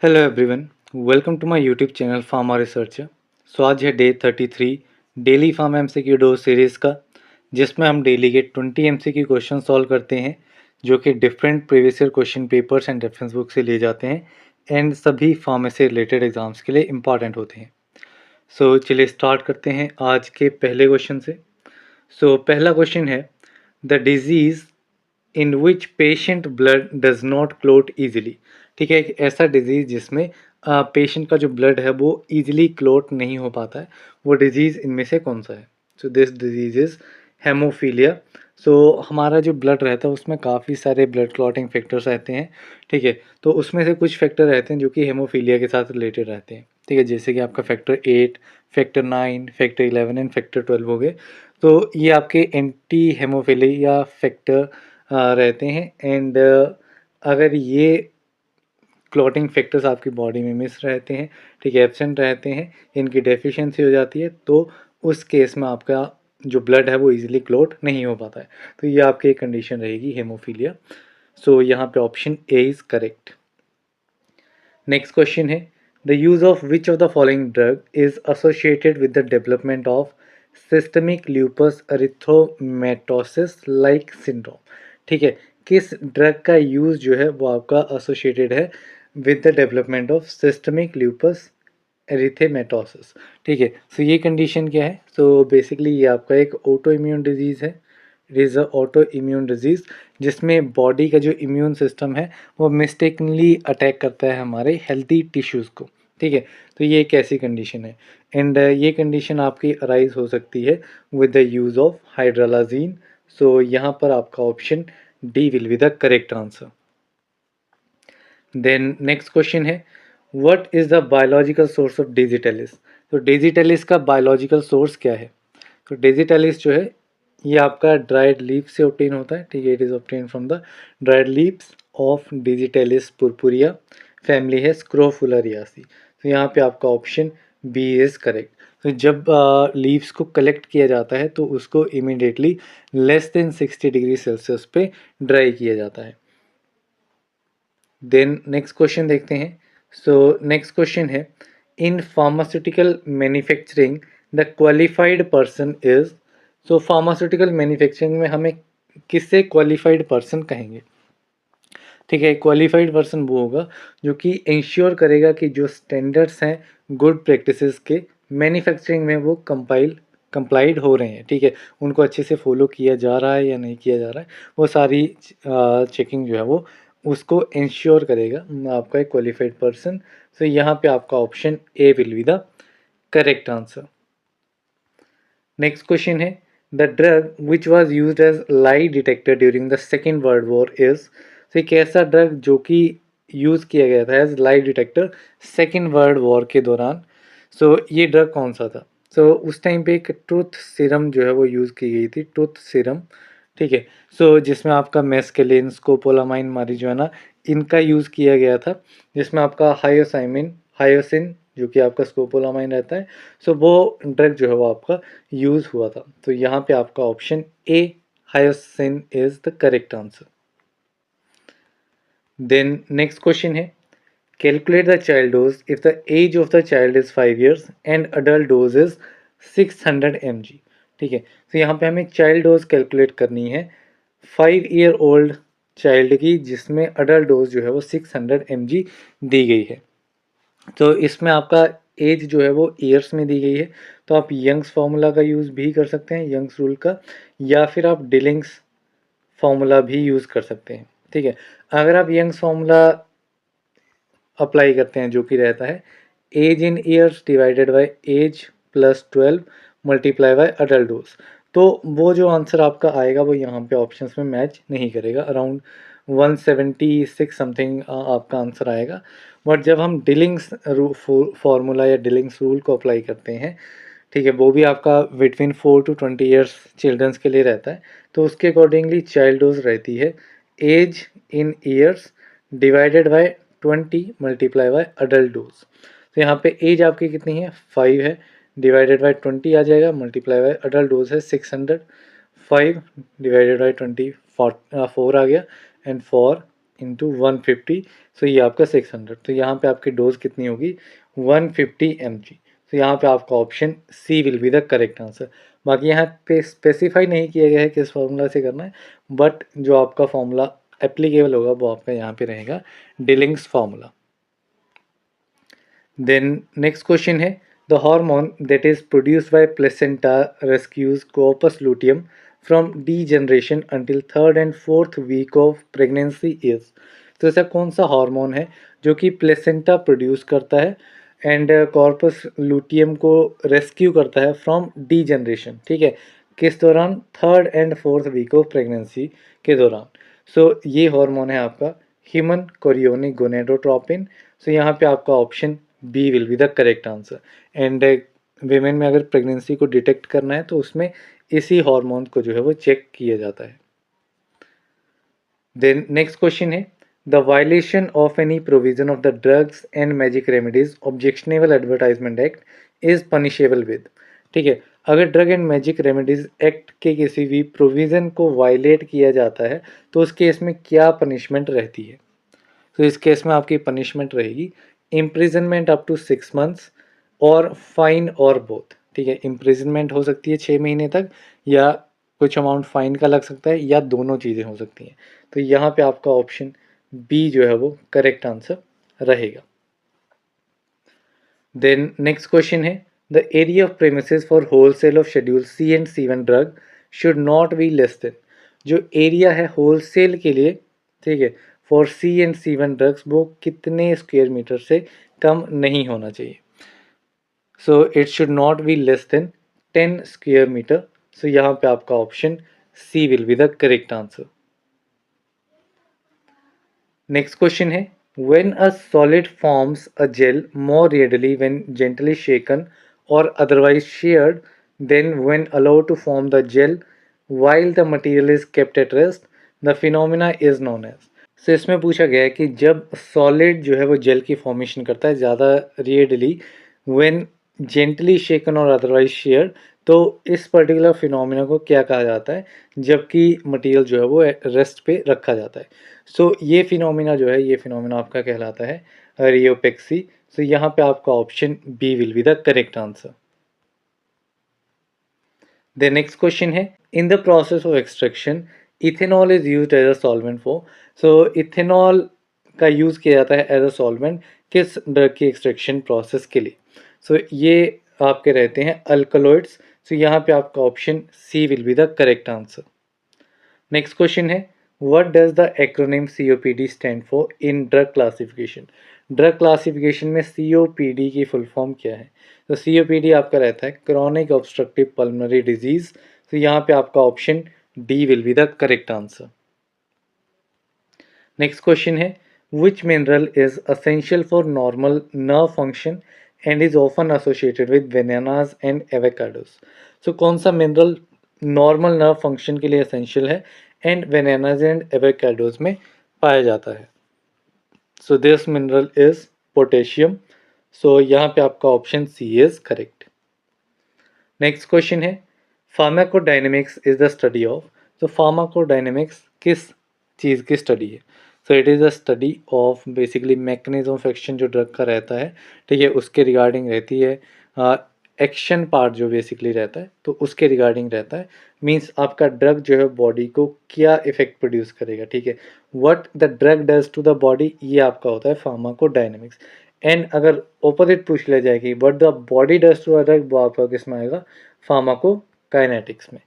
Hello everyone, welcome to my YouTube channel pharma researcher. So आज है day 33 daily pharma MCQ डो series का, जिसमें हम डेली के 20 एमसीक्यू क्वेश्चन सॉल्व करते हैं जो कि different previous year question papers and reference book से लिए जाते हैं एंड सभी फार्मा से रिलेटेड एग्जाम्स के लिए इम्पॉर्टेंट होते हैं। सो चलिए स्टार्ट करते हैं आज के पहले क्वेश्चन से। सो पहला क्वेश्चन है, the disease in which patient blood does not clot easily. ठीक है, एक ऐसा डिजीज़ जिसमें पेशेंट का जो ब्लड है वो ईजिली क्लोट नहीं हो पाता है, वो डिजीज़ इनमें से कौन सा है? So this disease is haemophilia. So हमारा जो ब्लड रहता है उसमें काफ़ी सारे ब्लड क्लॉटिंग फैक्टर्स रहते हैं। ठीक है, तो उसमें से कुछ फैक्टर रहते हैं जो कि हेमोफीलिया के साथ रिलेटेड रहते हैं। ठीक है, जैसे कि आपका factor 8, factor 9, factor 11 and factor 12 हो गए। तो ये आपके एंटी हेमोफीलिया फैक्टर रहते हैं एंड अगर ये क्लॉटिंग फैक्टर्स आपकी बॉडी में मिस रहते हैं, ठीक है, एब्सेंट रहते हैं, इनकी डेफिशिएंसी हो जाती है, तो उस केस में आपका जो ब्लड है वो इजीली क्लॉट नहीं हो पाता है। तो ये आपकी एक कंडीशन रहेगी हेमोफीलिया। सो यहाँ पे option A is correct. Next question है, the use of which of the following drug is associated with the development of systemic lupus erythematosus like syndrome. ठीक है, किस ड्रग का यूज़ जो है वो आपका एसोसिएटेड है with the development of systemic lupus erythematosus. ठीक है, सो ये कंडीशन क्या है? सो बेसिकली ये आपका एक ऑटो इम्यून डिजीज़ है। It is a auto immune disease जिसमें बॉडी का जो इम्यून सिस्टम है वो मिस्टेकनली अटैक करता है हमारे हेल्दी टिश्यूज़ को। ठीक है, तो ये एक ऐसी कंडीशन है एंड ये कंडीशन आपकी अराइज हो सकती है with the use of hydralazine. So यहाँ पर आपका option D will be the correct answer. Then next question है, what is the biological source of digitalis. तो डिजिटलिस का बायोलॉजिकल सोर्स क्या है? तो डिजिटलिस जो है ये आपका ड्राइड लीफ से ऑब्टेन होता है। ठीक है, it is obtain from the dried leaves of digitalis purpurea, family है स्क्रोफुलरियासी। तो यहाँ पे आपका ऑप्शन बी इज़ करेक्ट। तो जब लीव्स को कलेक्ट किया जाता है तो उसको immediately less than 60 degree Celsius पे ड्राई किया जाता है। देन नेक्स्ट क्वेश्चन देखते हैं। सो नेक्स्ट क्वेश्चन है, in pharmaceutical manufacturing the qualified person is. So pharmaceutical manufacturing में हमें किससे क्वालिफाइड पर्सन कहेंगे? ठीक है, क्वालिफाइड पर्सन वो होगा जो कि इंश्योर करेगा कि जो स्टैंडर्ड्स हैं गुड प्रैक्टिसेस के मैन्युफैक्चरिंग में वो कंप्लाइड हो रहे हैं। ठीक है, उनको अच्छे से फॉलो किया जा रहा है या नहीं किया जा रहा है, वो सारी चेकिंग जो है वो उसको इंश्योर करेगा आपका एक क्वालिफाइड पर्सन। सो यहाँ पे आपका option A will be the correct answer. Next question है, the drug which was use as lie detector during the second world war is. तो एक ऐसा ड्रग जो कि यूज़ किया गया था as lie detector second world war के दौरान। सो ये ड्रग कौन सा था? सो उस टाइम पे एक ट्रुथ सीरम जो है वो यूज़ की गई थी, ट्रुथ सीरम। ठीक है, सो जिसमें आपका मेस्केलिन, स्कोपोलामाइन, मारिजुआना इनका यूज़ किया गया था, जिसमें आपका हायोसिन जो कि आपका स्कोपोलामाइन रहता है। सो वो ड्रग जो है वो आपका यूज़ हुआ था। तो यहाँ पे आपका option A hyoscine is the correct answer. Then next question है, calculate the child dose if the age of the child is 5 years and adult dose is 600 mg। ठीक है, तो यहाँ पे हमें चाइल्ड डोज कैलकुलेट करनी है 5 ईयर ओल्ड चाइल्ड की, जिसमें अडल्ट डोज जो है वो 600 mg दी गई है। तो इसमें आपका एज जो है वो ईयर्स में दी गई है, तो आप यंग्स फार्मूला का यूज़ भी कर सकते हैं, यंग्स रूल का, या फिर आप डिलिंग्स फार्मूला भी यूज़ कर सकते हैं। ठीक है, अगर आप यंग्स फार्मूला अप्लाई करते हैं जो कि रहता है age in years divided by age plus 12 multiply by adult dose, तो वो जो आंसर आपका आएगा वो यहाँ पे ऑप्शंस में मैच नहीं करेगा, अराउंड 176 समथिंग आपका आंसर आएगा। बट जब हम डिलिंग्स फार्मूला या डिलिंग्स रूल को अप्लाई करते हैं, ठीक है, वो भी आपका बिटवीन 4 to 20 ईयर्स चिल्ड्रंस के लिए रहता है, तो उसके अकॉर्डिंगली चाइल्ड डोज रहती है age in years divided by 20 multiply by adult dose. तो यहाँ पे एज आपकी कितनी है? 5 है, डिवाइडेड बाय 20 आ जाएगा, मल्टीप्लाई बाय अडल्ट डोज है 600, 5 डिवाइडेड बाय 20 4 आ गया एंड 4 इंटू 150, सो ये आपका 600। तो यहाँ पे आपकी डोज कितनी होगी 150 mg। तो यहाँ पे आपका option C will be the correct answer. बाकी यहाँ पे स्पेसिफाई नहीं किया गया है किस फार्मूला से करना है, बट जो आपका फार्मूला एप्लीकेबल होगा वो आपका यहाँ पे रहेगा Dilling's formula. Then next question है the hormone that is produced by placenta rescues corpus luteum from degeneration until third and fourth week of pregnancy is. तो ऐसा कौन सा हार्मोन है जो कि प्लेसेंटा प्रोड्यूस करता है एंड कॉर्पस लुटियम को रेस्क्यू करता है फ्रॉम डीजनरेशन, ठीक है, किस दौरान, third and fourth week of pregnancy के दौरान। सो ये हार्मोन है आपका ह्यूमन कोरियोनिक गोनेडोट्रोपिन। सो यहाँ पे आपका option B will be the correct answer. And women में अगर प्रेगनेंसी को डिटेक्ट करना है तो उसमें इसी हार्मोन को जो है वो चेक किया जाता है। देन नेक्स्ट क्वेश्चन है the violation of any provision of the drugs and magic remedies objectionable advertisement act is punishable with. ठीक है, अगर drug and magic remedies act के किसी भी प्रोविज़न को वायलेट किया जाता है तो उस केस में क्या पनिशमेंट रहती है। तो इस केस में आपकी पनिशमेंट रहेगी इम्प्रिजनमेंट अप टू 6 मंथ्स और फाइन और बोथ। ठीक है, इम्प्रिजनमेंट हो सकती है 6 महीने तक, या कुछ अमाउंट फाइन का लग सकता है, या दोनों चीज़ें हो सकती हैं। तो यहाँ पे आपका ऑप्शन बी जो है वो करेक्ट आंसर रहेगा। देन नेक्स्ट क्वेश्चन है the area of premises for wholesale of schedule C and C1 drug should not be less than. जो एरिया है होलसेल के लिए, ठीक है, for C and C1 drugs वो कितने स्क्वेयर मीटर से कम नहीं होना चाहिए। So it should not be less than 10 square metre. So यहाँ पे आपका option C will be the correct answer. Next question है when a solid forms a gel more readily when gently shaken or otherwise sheared than when allowed to form the gel while the material is kept at rest, the phenomena is known as। so इसमें पूछा गया है कि जब solid जो है वो jail की फॉर्मेशन करता है ज़्यादा रेडली व्हेन जेंटली शेकन और अदरवाइज शेयर, तो इस पर्टिकुलर फिनोमिना को क्या कहा जाता है जबकि मटेरियल जो है वो रेस्ट पे रखा जाता है। सो ये फिनोमिना जो है, ये फिनोमिना आपका कहलाता है रियोपेक्सी। सो यहाँ पे आपका option B will be the correct answer. The next question है in the process of extraction ethanol is used as a solvent for. So ethanol का यूज़ किया जाता है एज अ सॉल्वेंट किस ड्रग की एक्सट्रैक्शन प्रोसेस के लिए। सो ये आपके रहते हैं अल्कलॉइड्स। सो यहाँ पे आपका option C will be the correct answer. Next question है what does the acronym COPD stand for in drug classification. Drug classification में COPD की फुल फॉर्म क्या है। तो COPD आपका रहता है क्रॉनिक ऑब्स्ट्रक्टिव पल्मोनरी डिजीज। तो यहाँ पे आपका option D will be the correct answer. Next question है which mineral is essential for normal nerve function and is often associated with bananas and avocados. So कौन सा मिनरल नॉर्मल नर्व फंक्शन के लिए essential है and bananas and avocados में पाया जाता है। So this mineral is potassium. So यहाँ पे आपका option C is correct. Next question है pharmacodynamics is the study of. तो फार्माकोडायनेमिक्स किस चीज़ की स्टडी है। So it is a study of basically mechanism of action जो ड्रग का रहता है, ठीक है, उसके रिगार्डिंग रहती है। एक्शन पार्ट जो बेसिकली रहता है तो उसके रिगार्डिंग रहता है। मीन्स आपका ड्रग जो है बॉडी को क्या इफेक्ट प्रोड्यूस करेगा, ठीक है, what the drug does to the body, ये आपका होता है फार्माकोडायनेमिक्स। एंड अगर ऑपोजिट पूछ लिया जाए कि what the body does to a drug, वो आपका किस में आएगा, फार्माकोकाइनेटिक्स में।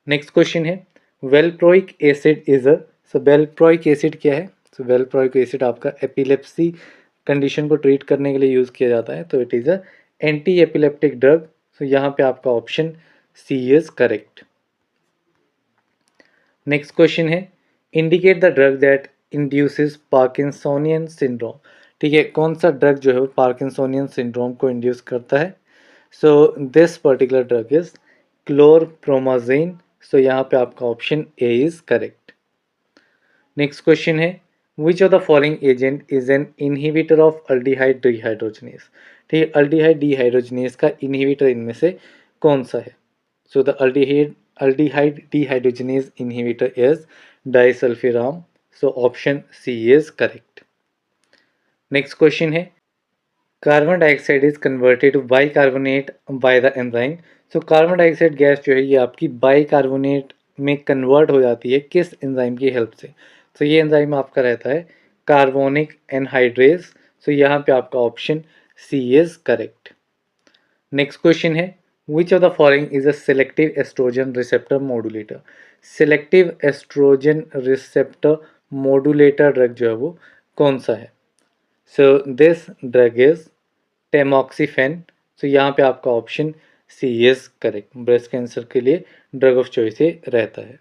नेक्स्ट क्वेश्चन है valproic acid is a. So valproic acid क्या है। सो वेलप्रोइक एसिड आपका एपिलेप्सी कंडीशन को ट्रीट करने के लिए यूज़ किया जाता है। तो it is a anti epileptic drug. So यहाँ पे आपका option C is correct. Next question है indicate the drug that induces Parkinsonian syndrome. ठीक है, कौन सा ड्रग जो है वो पार्किंसोनियन सिंड्रोम को इंड्यूस करता है। So this particular drug is chlorpromazine. So यहाँ पे आपका option A is correct. Next question है which of the following agent is an inhibitor of aldehyde dehydrogenase. ठीक है, अल्डिहाइड डिहाइड्रोजनेस का इनहिबिटर इनमें से कौन सा है। So the aldehyde dehydrogenase inhibitor is disulfiram, so option C is correct. Next question है carbon dioxide is converted to bicarbonate by the enzyme. So carbon dioxide gas जो है ये आपकी बाइकार्बोनेट में कन्वर्ट हो जाती है किस एंजाइम की हेल्प से। तो ये एंजाइम आपका रहता है कार्बोनिक एनहाइड्रेज। सो यहाँ पे आपका option C is correct. Next question है which of the following is a selective estrogen receptor modulator. Selective estrogen receptor modulator drug जो है वो कौन सा है। So this drug is tamoxifen. So यहाँ पे आपका option C is correct. Breast cancer के लिए ड्रग ऑफ चॉइस रहता है।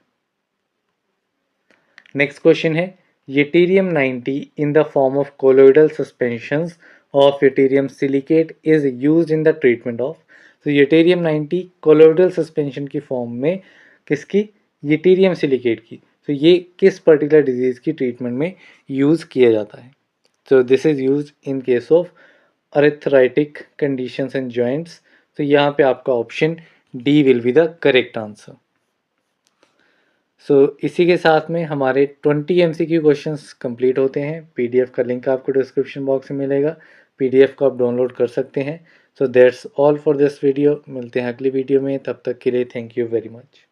नेक्स्ट क्वेश्चन है yttrium 90 in the form of colloidal suspensions of yttrium silicate is used in the treatment of. तो yttrium 90 colloidal suspension की फॉर्म में किसकी, yttrium silicate की। तो ये किस पर्टिकुलर डिजीज की ट्रीटमेंट में यूज़ किया जाता है। So this is used in case of arthritic conditions and joints. तो यहाँ पे आपका option D will be the correct answer. So इसी के साथ में हमारे 20 MCQ क्वेश्चंस कंप्लीट होते हैं। PDF का लिंक आपको डिस्क्रिप्शन बॉक्स में मिलेगा, PDF को आप डाउनलोड कर सकते हैं। So that's all for this video. मिलते हैं अगली वीडियो में, तब तक के लिए थैंक यू वेरी मच।